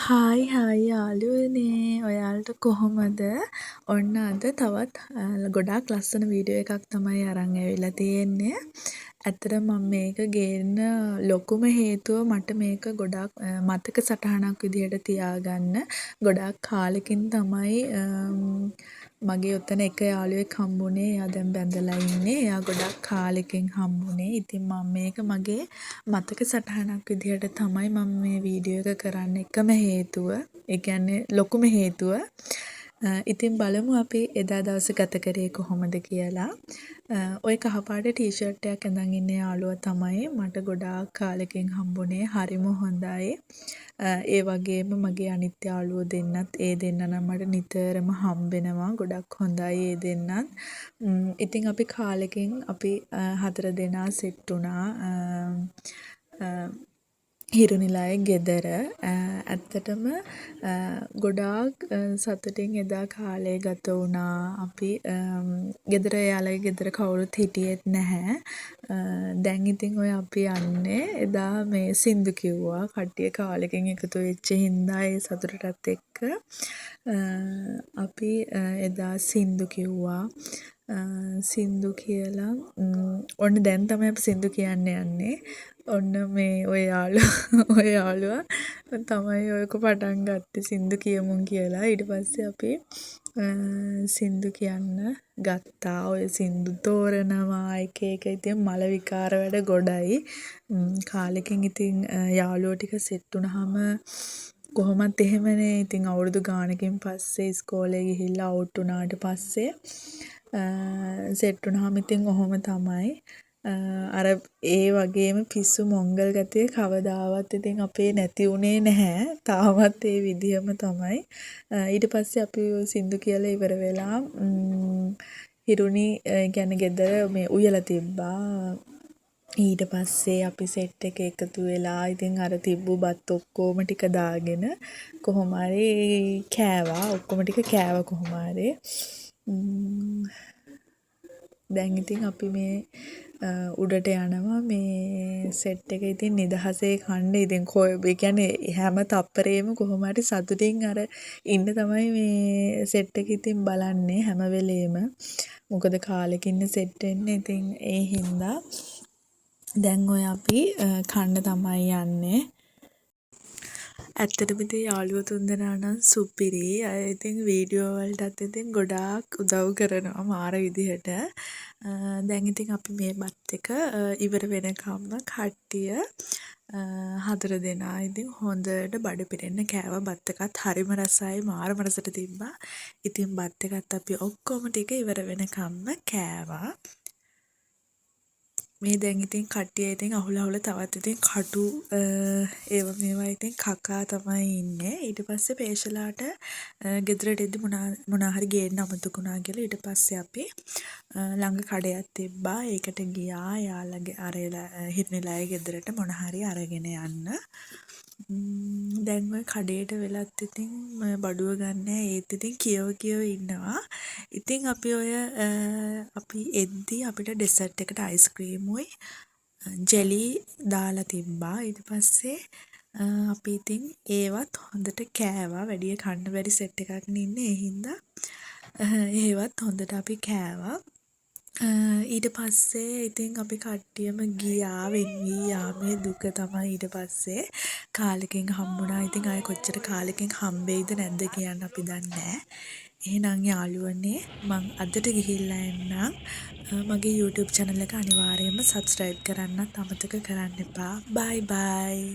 Hi hi යාළුවනේ ඔයාලට කොහොමද? ඔන්න අද තවත් ගොඩාක් ලස්සන වීඩියෝ එකක් තමයි අරන් ඇවිල්ලා තියෙන්නේ. ඇත්තටම මම මේක ගේන්න ලොකුම හේතුව මට මේක ගොඩාක් මතක සටහනක් විදිහට තියාගන්න. ගොඩාක් කාලෙකින් තමයි මගේ ඔතන එක යාළුවෙක් හම්බුනේ. එයා දැන් බැඳලා ඉන්නේ. එයා ගොඩාක් කාලෙකින් හම්බුනේ. ඉතින් මම මේක මගේ මතක සටහනක් විදිහට තමයි මම මේ වීඩියෝ එක කරන්න එකම හේතුව. ඒ කියන්නේ ලොකුම හේතුව. ඉතින් බලමු අපි එදා දවස ගත කරේ කොහොමද කියලා. ඔය කහපාට ටී-ෂර්ට් එකක් ඇඳන් ඉන්න යාළුවා තමයි මට ගොඩාක් කාලෙකින් හම්බුනේ. හරිම හොඳයි. ඒ වගේම මගේ අනිත් යාළුවෝ දෙන්නත් ඒ දෙන්න නම් මට නිතරම හම්බෙනවා. ගොඩක් හොඳයි ඒ දෙන්නත්. ඉතින් අපි කාලෙකින් අපි 4 දෙනා සෙට් වුණා. හිරුනිලායේ ගෙදර. ඇත්තටම ගොඩාක් සතුටින් එදා කාලය ගත වුණා. අපි ගෙදර එයාලගේ ගෙදර කවුරුත් හිටියෙත් නැහැ. දැන් ඉතින් ඔය අපි යන්නේ එදා මේ සින්දු කිව්වා. කට්ටිය කාලෙකින් එකතු වෙච්ච හින්දා ඒ සතුටටත් එක්ක අපි එදා සින්දු කිව්වා. සින්දු කියලා ඔන්න දැන් තමයි අපි සින්දු කියන්න යන්නේ. ඔන්න මේ ඔය යාළුවා තමයි ඔයක පටන් ගත්තේ සින්දු කියමුන් කියලා. ඊට පස්සේ අපි සින්දු කියන්න ගත්තා. ඔය සින්දු තෝරනවා එක එක ඉතින් මල විකාර වැඩ ගොඩයි. කාලෙකින් ඉතින් යාළුවෝ ටික සෙට් වුණාම කොහොමත් එහෙමනේ. ඉතින් අවුරුදු ගානකින් පස්සේ ඉස්කෝලේ ගිහිල්ලා අවුට් වුණාට පස්සේ සෙට් වුණාම ඉතින් ඔහොම තමයි. අර ඒ වගේම පිස්සු මොංගල් ගතිය කවදාවත් ඉතින් අපේ නැති වුණේ නැහැ. තාමත් ඒ විදිහම තමයි. ඊට පස්සේ අපි සින්දු කියලා ඉවර වෙලා හිරුනි කියන්නේ ගෙදර මේ උයලා තිබ්බා. ඊට පස්සේ අපි සෙට් එක එකතු වෙලා ඉතින් අර තිබ්බු බත් ඔක්කොම ටික දාගෙන කොහොම හරි කෑවා. ඔක්කොම ටික කෑවා කොහොම හරි. දැන් ඉතින් අපි මේ උඩට යනවා මේ සෙට් එක ඉතින් නිදහසේ කන්න. ඉතින් ඒ කියන්නේ හැම තප්පරේම කොහොම හරි සතුටින් අර ඉන්න තමයි මේ සෙට් එක ඉතින් බලන්නේ හැම වෙලේම. මොකද කාලෙකින් සෙට් වෙන්නේ. ඉතින් ඒ හින්දා දැන් ඔය අපි කන්න තමයි යන්නේ. ඇත්තටම ඉතින් යාළුවෝ තුන්දෙනා නම් සුපිරි. අය ඉතින් වීඩියෝ වලටත් ඉතින් ගොඩාක් උදව් කරනවා මාර විදිහට. දැන් ඉතින් අපි මේ බත් එක ඉවර වෙනකම්ම කට්ටිය 4 දෙනා ඉතින් හොඳට බඩ පිරෙන්න කෑවා. බත් එකත් හරිම රසයි. මාරම රසට තිබ්බා. ඉතින් බත් එකත් අපි ඔක්කොම ටික ඉවර වෙනකම්ම කෑවා. මේ දැන් ඉතින් කට්ටිය ඉතින් අහුල තවත් ඉතින් කටු මේවා ඉතින් කකා තමයි ඉන්නේ. ඊට පස්සේ පේෂලාට ගෙදරට එද්දි මොනා හරි ගේන්න අමතක වුණා කියලා ඊට පස්සේ අපි ළඟ කඩයක් තිබ්බා. ඒකට ගියා. යාළුවගේ අර හිරුනිලායේ ගෙදරට මොන හරි අරගෙන යන්න. දැන් ওই කඩේට වෙලත් ඉතින් බඩුව ගන්න ඒත් ඉතින් කියව ඉන්නවා. ඉතින් අපි එද්දි අපිට ඩෙසර්ට් එකට අයිස්ක්‍රීමුයි ජෙලි දාලා තිබ්බා. ඊට පස්සේ අපි ඉතින් ඒවත් හොඳට කෑවා. වැඩිය කන්න බැරි සෙට් එකක් ඉන්නේ. ඒ හින්දා ඒවත් හොඳට අපි කෑවා. ඊට පස්සේ ඉතින් අපි කට්ටියම ගියා. වෙන්වී යාමේ දුක තමයි ඊට පස්සේ කාලෙකින් හම්බුණා. ඉතින් ආයේ කොච්චර කාලෙකින් හම්බෙයිද නැද්ද කියන්න අපි දන්නේ නැහැ. එහෙනම් යාළුවනේ මං අදට ගිහිල්ලා එන්නම්. මගේ YouTube channel එක අනිවාර්යයෙන්ම subscribe කරන්නත් අමතක කරන්න එපා. bye bye.